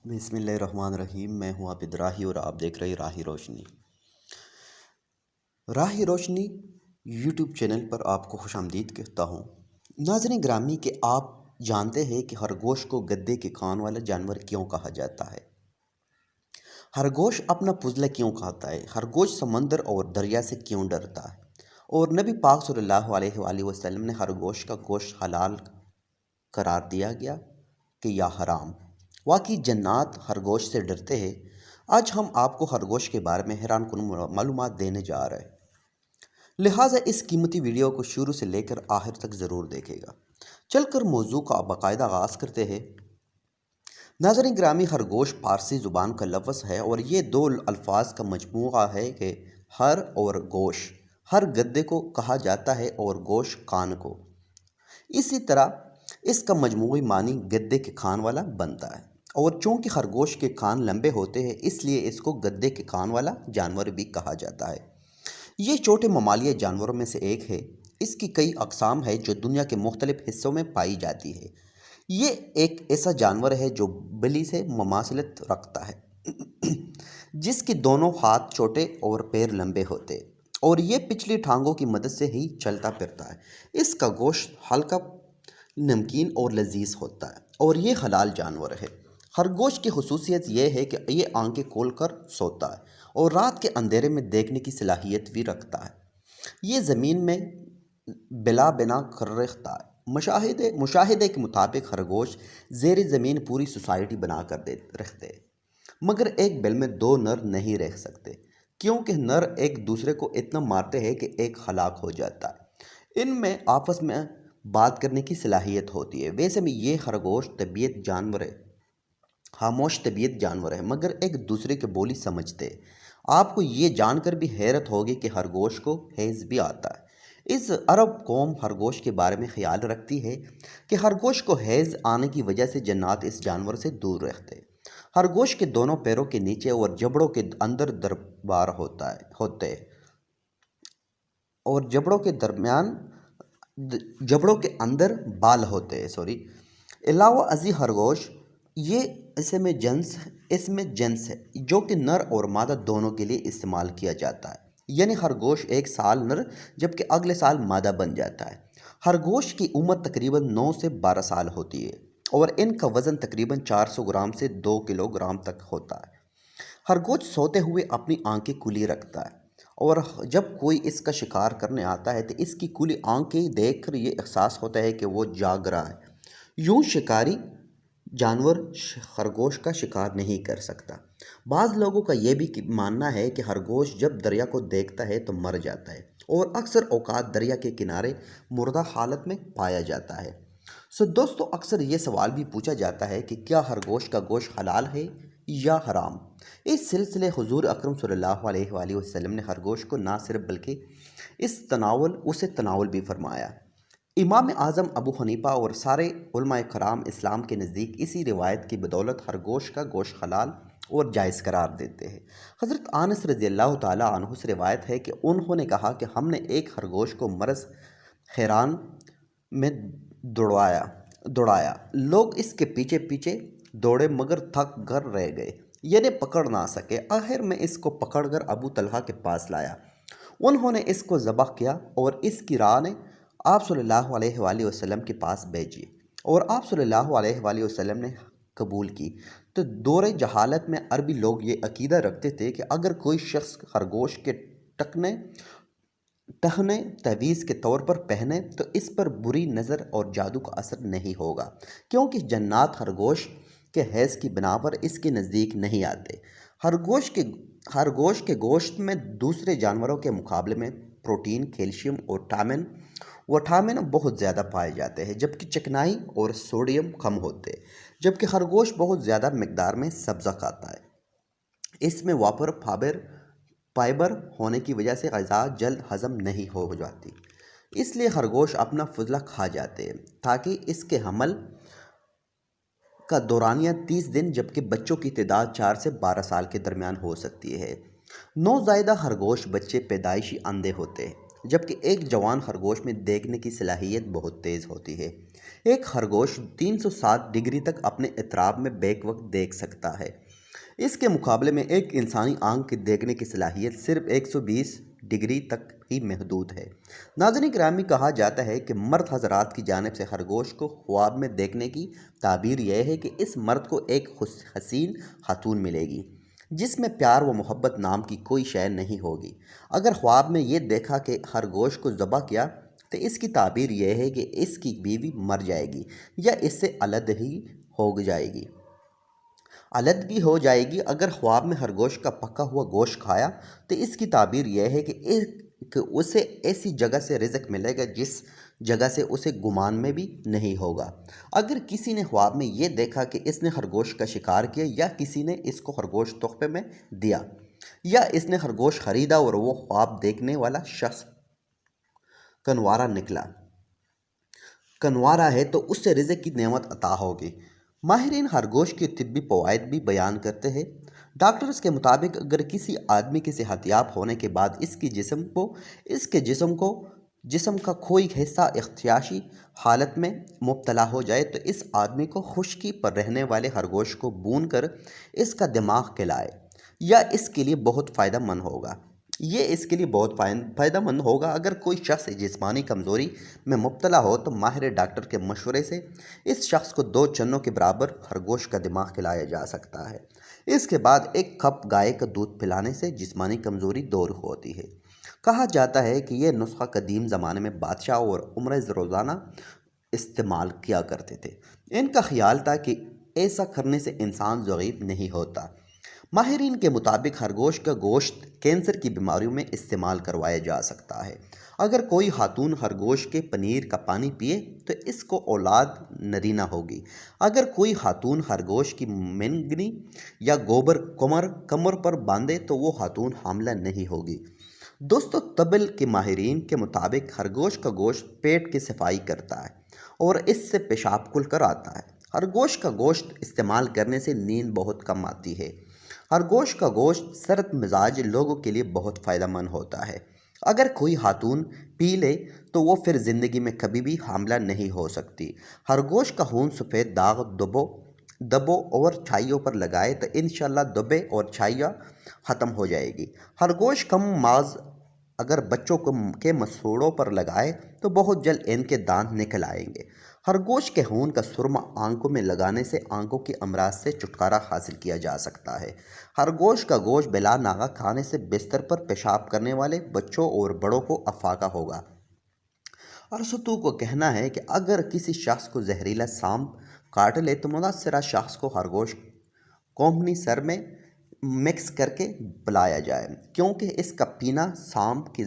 بسم اللہ الرحمن الرحیم۔ میں ہوں عابد راہی اور آپ دیکھ رہے راہی روشنی۔ راہی روشنی یوٹیوب چینل پر آپ کو خوش آمدید کہتا ہوں۔ ناظرین گرامی، کہ آپ جانتے ہیں کہ خرگوش کو گدے کے کان والا جانور کیوں کہا جاتا ہے؟ خرگوش اپنا پزلہ کیوں کھاتا ہے؟ خرگوش سمندر اور دریا سے کیوں ڈرتا ہے؟ اور نبی پاک صلی اللہ علیہ وآلہ وسلم نے خرگوش کا گوشت حلال قرار دیا گیا کہ یا حرام؟ واقعی جنات خرگوش سے ڈرتے ہیں۔ آج ہم آپ کو خرگوش کے بارے میں حیران کن معلومات دینے جا رہے ہیں، لہٰذا اس قیمتی ویڈیو کو شروع سے لے کر آخر تک ضرور دیکھے گا۔ چل کر موضوع کا باقاعدہ آغاز کرتے ہیں۔ ناظرین گرامی، خرگوش فارسی زبان کا لفظ ہے اور یہ دو الفاظ کا مجموعہ ہے کہ ہر اور گوش۔ ہر گدے کو کہا جاتا ہے اور گوش کان کو۔ اسی طرح اس کا مجموعی معنی گدے کے کان والا بنتا ہے، اور چونکہ خرگوش کے کان لمبے ہوتے ہیں اس لیے اس کو گدے کے کان والا جانور بھی کہا جاتا ہے۔ یہ چھوٹے ممالیہ جانوروں میں سے ایک ہے۔ اس کی کئی اقسام ہے جو دنیا کے مختلف حصوں میں پائی جاتی ہے۔ یہ ایک ایسا جانور ہے جو بلی سے مماثلت رکھتا ہے، جس کے دونوں ہاتھ چھوٹے اور پیر لمبے ہوتے ہیں، اور یہ پچھلی ٹانگوں کی مدد سے ہی چلتا پھرتا ہے۔ اس کا گوشت ہلکا، نمکین اور لذیذ ہوتا ہے، اور یہ حلال جانور ہے۔ خرگوش کی خصوصیت یہ ہے کہ یہ آنکھیں کھول کر سوتا ہے اور رات کے اندھیرے میں دیکھنے کی صلاحیت بھی رکھتا ہے۔ یہ زمین میں بلا بنا کر رکھتا ہے۔ مشاہدے کے مطابق خرگوش زیر زمین پوری سوسائٹی بنا کر رکھتے ہیں، مگر ایک بل میں دو نر نہیں رہ سکتے، کیونکہ نر ایک دوسرے کو اتنا مارتے ہیں کہ ایک ہلاک ہو جاتا ہے۔ ان میں آپس میں بات کرنے کی صلاحیت ہوتی ہے۔ ویسے میں یہ خرگوش طبیعت جانور ہے، خاموش طبیعت جانور ہے، مگر ایک دوسرے کے بولی سمجھتے ہیں۔ آپ کو یہ جان کر بھی حیرت ہوگی کہ خرگوش کو حیض بھی آتا ہے۔ اس عرب قوم خرگوش کے بارے میں خیال رکھتی ہے کہ خرگوش کو حیض آنے کی وجہ سے جنات اس جانور سے دور رہتے ہیں۔ خرگوش کے دونوں پیروں کے نیچے اور جبڑوں کے اندر دربار ہوتے ہیں، اور جبڑوں کے اندر بال ہوتے ہیں۔ علاوہ ازیں خرگوش یہ اس میں جنس ہے جو کہ نر اور مادہ دونوں کے لیے استعمال کیا جاتا ہے، یعنی خرگوش ایک سال نر جبکہ اگلے سال مادہ بن جاتا ہے۔ خرگوش کی عمر تقریباً 9 سے 12 سال ہوتی ہے، اور ان کا وزن تقریباً 400 گرام سے 2 کلو گرام تک ہوتا ہے۔ خرگوش سوتے ہوئے اپنی آنکھیں کھلی رکھتا ہے، اور جب کوئی اس کا شکار کرنے آتا ہے تو اس کی کھلی آنکھیں دیکھ کر یہ احساس ہوتا ہے کہ وہ جاگ رہا ہے۔ یوں شکاری جانور خرگوش کا شکار نہیں کر سکتا۔ بعض لوگوں کا یہ بھی ماننا ہے کہ خرگوش جب دریا کو دیکھتا ہے تو مر جاتا ہے، اور اکثر اوقات دریا کے کنارے مردہ حالت میں پایا جاتا ہے۔ دوستو، اکثر یہ سوال بھی پوچھا جاتا ہے کہ کیا خرگوش کا گوشت حلال ہے یا حرام؟ اس سلسلے حضور اکرم صلی اللہ علیہ وآلہ وسلم نے خرگوش کو نہ صرف بلکہ اسے تناول بھی فرمایا۔ امام اعظم ابو حنیفہ اور سارے علماء کرام اسلام کے نزدیک اسی روایت کی بدولت خرگوش کا گوشت حلال اور جائز قرار دیتے ہیں۔ حضرت انس رضی اللہ تعالیٰ عنہ سے روایت ہے کہ انہوں نے کہا کہ ہم نے ایک خرگوش کو مرز حیران میں دوڑایا، لوگ اس کے پیچھے پیچھے دوڑے مگر تھک کر رہ گئے، یعنی پکڑ نہ سکے۔ آخر میں اس کو پکڑ کر ابو طلحہ کے پاس لایا، انہوں نے اس کو ذبح کیا اور اس کی راہ نے آپ صلی اللہ علیہ وآلہ وسلم کے پاس بھیجی، اور آپ صلی اللہ علیہ وآلہ وسلم نے قبول کی۔ تو دور جہالت میں عربی لوگ یہ عقیدہ رکھتے تھے کہ اگر کوئی شخص خرگوش کے ٹخنے تعویذ کے طور پر پہنے تو اس پر بری نظر اور جادو کا اثر نہیں ہوگا، کیونکہ جنات خرگوش کے حیض کی بنا پر اس کے نزدیک نہیں آتے۔ خرگوش کے گوشت میں دوسرے جانوروں کے مقابلے میں پروٹین، کیلشیم اور وٹامن بہت زیادہ پائے جاتے ہیں، جبکہ چکنائی اور سوڈیم کم ہوتے ہیں۔ جبکہ خرگوش بہت زیادہ مقدار میں سبزہ کھاتا ہے۔ اس میں وافر فائبر ہونے کی وجہ سے غذا جلد ہضم نہیں ہو جاتی، اس لیے خرگوش اپنا فضلہ کھا جاتے ہیں تاکہ اس کے حمل کا دورانیہ 30 دن جبکہ بچوں کی تعداد 4 سے 12 سال کے درمیان ہو سکتی ہے۔ نوزائیدہ خرگوش بچے پیدائشی اندھے ہوتے ہیں جبکہ ایک جوان خرگوش میں دیکھنے کی صلاحیت بہت تیز ہوتی ہے۔ ایک خرگوش 360 ڈگری تک اپنے اطراف میں بیک وقت دیکھ سکتا ہے۔ اس کے مقابلے میں ایک انسانی آنکھ کی دیکھنے کی صلاحیت صرف 120 ڈگری تک ہی محدود ہے۔ ناظرین گرامی، کہا جاتا ہے کہ مرد حضرات کی جانب سے خرگوش کو خواب میں دیکھنے کی تعبیر یہ ہے کہ اس مرد کو ایک حسین خاتون ملے گی جس میں پیار و محبت نام کی کوئی شے نہیں ہوگی۔ اگر خواب میں یہ دیکھا کہ خرگوش کو ذبح کیا تو اس کی تعبیر یہ ہے کہ اس کی بیوی مر جائے گی یا اس سے علیحدگی ہو جائے گی۔ اگر خواب میں خرگوش کا پکا ہوا گوشت کھایا تو اس کی تعبیر یہ ہے کہ اسے ایسی جگہ سے رزق ملے گا جس جگہ سے اسے گمان میں بھی نہیں ہوگا۔ اگر کسی نے خواب میں یہ دیکھا کہ اس نے خرگوش کا شکار کیا یا کسی نے اس کو خرگوش تحفے میں دیا یا اس نے خرگوش خریدا اور وہ خواب دیکھنے والا شخص کنوارا ہے تو اس سے رزق کی نعمت عطا ہوگی۔ ماہرین خرگوش کے طبی فوائد بھی بیان کرتے ہیں۔ ڈاکٹرز کے مطابق اگر کسی آدمی کے صحت یاب ہونے کے بعد اس کے جسم کا کوئی حصہ اختیاشی حالت میں مبتلا ہو جائے تو اس آدمی کو خشکی پر رہنے والے خرگوش کو بھون کر اس کا دماغ کھلائے یا اس کے لیے بہت فائدہ مند ہوگا۔ اگر کوئی شخص جسمانی کمزوری میں مبتلا ہو تو ماہر ڈاکٹر کے مشورے سے اس شخص کو 2 چنوں کے برابر خرگوش کا دماغ کھلایا جا سکتا ہے۔ اس کے بعد 1 کپ گائے کا دودھ پلانے سے جسمانی کمزوری دور ہوتی ہے۔ کہا جاتا ہے کہ یہ نسخہ قدیم زمانے میں بادشاہ اور عمرے روزانہ استعمال کیا کرتے تھے۔ ان کا خیال تھا کہ ایسا کرنے سے انسان ضعیف نہیں ہوتا۔ ماہرین کے مطابق خرگوش کا گوشت کینسر کی بیماریوں میں استعمال کروایا جا سکتا ہے۔ اگر کوئی خاتون خرگوش کے پنیر کا پانی پیے تو اس کو اولاد نرینہ ہوگی۔ اگر کوئی خاتون خرگوش کی منگنی یا گوبر کمر پر باندھے تو وہ خاتون حاملہ نہیں ہوگی۔ دوستو، طب کے ماہرین کے مطابق خرگوش کا گوشت پیٹ کی صفائی کرتا ہے اور اس سے پیشاب کھل کر آتا ہے۔ خرگوش کا گوشت استعمال کرنے سے نیند بہت کم آتی ہے۔ خرگوش کا گوشت سرد مزاج لوگوں کے لیے بہت فائدہ مند ہوتا ہے۔ اگر کوئی خاتون پی لے تو وہ پھر زندگی میں کبھی بھی حاملہ نہیں ہو سکتی۔ خرگوش کا خون سفید داغ دبوں اور چھائیوں پر لگائے تو انشاءاللہ دبے اور چھائیاں ختم ہو جائے گی۔ خرگوش کم ماز اگر بچوں کے مسوڑوں پر لگائے تو بہت جلد ان کے دانت نکل آئیں گے۔ خرگوش کے خون کا سرما آنکھوں میں لگانے سے آنکھوں کے امراض سے چھٹکارا حاصل کیا جا سکتا ہے۔ خرگوش کا گوشت بلا ناغہ کھانے سے بستر پر پیشاب کرنے والے بچوں اور بڑوں کو افاقہ ہوگا۔ ارسطو کو کہنا ہے کہ اگر کسی شخص کو زہریلا سانپ کاٹ لے تو متاثرہ شخص کو خرگوش کوہنی سر میں مکس کر کے پلایا جائے، کیونکہ اس کا پینا سانپ کے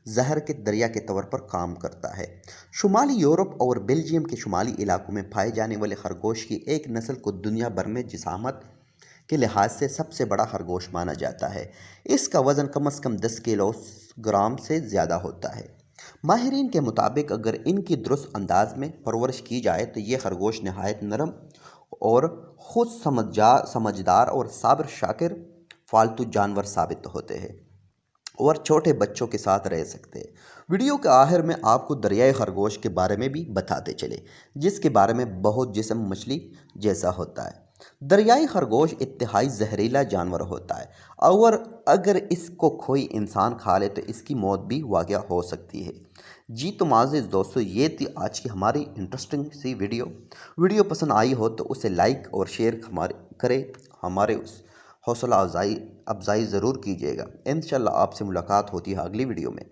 زہر کے دریا کے طور پر کام کرتا ہے۔ شمالی یورپ اور بیلجیم کے شمالی علاقوں میں پائے جانے والے خرگوش کی ایک نسل کو دنیا بھر میں جسامت کے لحاظ سے سب سے بڑا خرگوش مانا جاتا ہے۔ اس کا وزن کم از کم 10 کلو گرام سے زیادہ ہوتا ہے۔ ماہرین کے مطابق اگر ان کی درست انداز میں پرورش کی جائے تو یہ خرگوش نہایت نرم اور خود سمجھدار اور صابر شاکر پالتو جانور ثابت ہوتے ہیں اور چھوٹے بچوں کے ساتھ رہ سکتے ہیں۔ ویڈیو کے آخر میں آپ کو دریائے خرگوش کے بارے میں بھی بتاتے چلے، جس کے بارے میں بہت جسم مچھلی جیسا ہوتا ہے۔ دریائی خرگوش انتہائی زہریلا جانور ہوتا ہے اور اگر اس کو کوئی انسان کھا لے تو اس کی موت بھی واقع ہو سکتی ہے۔ جی تو معزز دوستو، یہ تھی آج کی ہماری انٹرسٹنگ سی ویڈیو پسند آئی ہو تو اسے لائک اور شیئر کرے، ہمارے حوصلہ افزائی ضرور کیجیے گا۔ انشاءاللہ آپ سے ملاقات ہوتی ہے اگلی ویڈیو میں۔